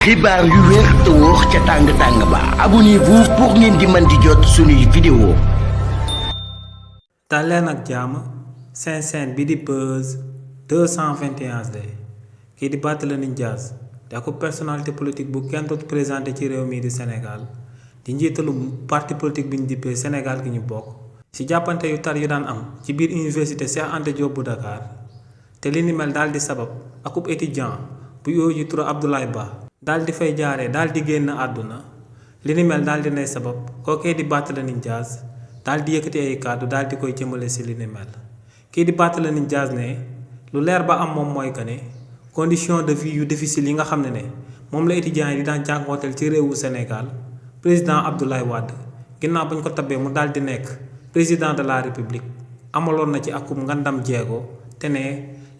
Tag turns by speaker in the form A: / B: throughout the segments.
A: xibaar yu wér te wóor ca tàng-tàng ba abonnez-vous pour ngeen di mën di jot suñuy vidéo.
B: daleen ak jàmm seen chaîne bi di Buzz 221 kii di Barthélémy Dias di ak personnalité politique bu kenn dootu présenté ci réew mii di Sénégal di njiitalu parti politique bi ñu dippee Sénégal gi ñu bokk ci jàppante yu tar yu daan am ci biir université Cheikh Anta Diop bu Dakar te li ni mel daal di sabab akub étudiant bu yooyu ci turu Abdoulaye Ba daal di fay jaaree daal di génn àdduna li ni mel daal di nay sabab kookee di Barthélémy Dias daal di yëkkati ay kàddu daal di koy jëmale si li ni mel kii di Barthélémy Dias ne lu leer ba am moom mooy que ne condition de vie yu difficile yi nga xam ne moom la étudiants yi di daan jànkuwanteel ci réewu Sénégal président Abdoulaye Wade ginnaaw bañ ko tabee mu daal di nekk président de la république amaloon na ci akum ngandam jeego te ne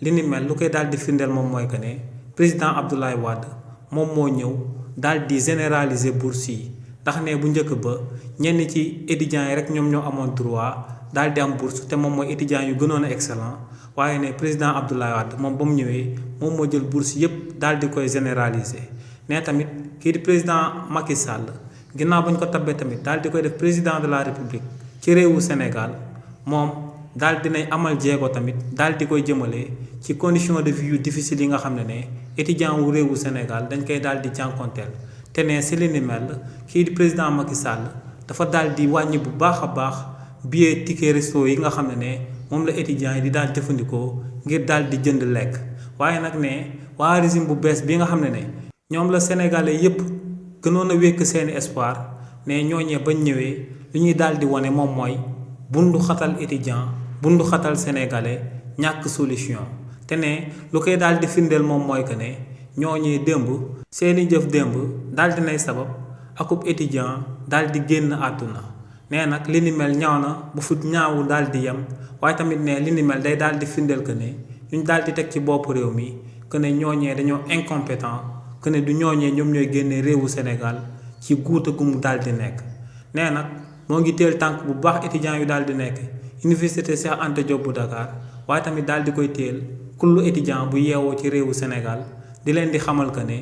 B: li ni mel lu koy daal di firndeel moom mooy que ne président Abdoulaye Wade moom moo ñëw daal di généraliser bourse yi ndax ne bu njëkk ba ñenn ci étudiants yi rek ñoom ñoo amoon droit daal di am bourse te moom mooy étudiants yu gënoon a excellent waaye ne président Abdoulaye Wade moom ba mu ñëwee moom moo jël bourse yépp daal di koy généraliser ne tamit kii di président Macky Sall ginnaaw bañ ko tabbee tamit daal di koy def président de la république ci réewu Sénégal moom daal dinay amal jéego tamit daal di koy jëmale ci condition de vie yu difficile yi nga xam ne étudiant wu réewu Sénégal dañ koy daal di jànkonteel te ne si li ni mel kii di président Macky Sall dafa daal di wàññi bu baax a baax billet ticket resto yi nga xam ne moom la étudiants yi di daal jëfandikoo ngir daal di jënd lekk waaye nag ne waa régime bu bees bi nga xam ne ñoom la sénégalais yépp gënoon a wékk seeni espoir ne ñooñee bañ ñëwee li ñuy daal di wane moom mooy bundu xatal étudiant bundu xatal sénégalais ñàkk solution te ne lu koy daal di firndeel moom mooy que ne ñooñee démb seeni jëf démb daal di nay sabab akub étudiant daal di génn àdduna nee nag li ni mel ñaaw na bu fu ñaawu daal di yem waaye tamit ne li ni mel day daal di firndeel que ne ñu daal di teg ci bopp réew mi que ne ñooñee dañoo incompétent que ne du ñooñee ñoom ñooy génne réewu Sénégal ci guuta gu mu daal di nekk nee nag moo ngi teel tànk bu baax étudiants yu daal di nekk université Cheikh Anta Diop bu Dakar waaye tamit daal di koy teel kullu étudiant bu yeewoo ci réewu Sénégal di leen di xamal que ne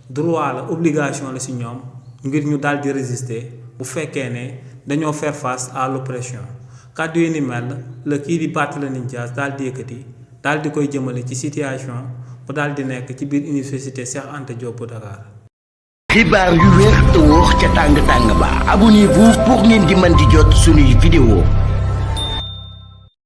B: droit la obligation la ci ñoom ngir ñu daal di résister bu fekkee ne dañoo faire face à l'oppression kàddu yi ni mel la kii di Barthélémy Dias daal di yëkkati daal di koy jëmale ci situation bu daal di nekk ci biir université Cheikh Anta Diop bu Dakar.
A: xibaar yu wér te wóor ca tàng-tàng ba abonnez-vous pour ngeen di mën di jot suñuy vidéo.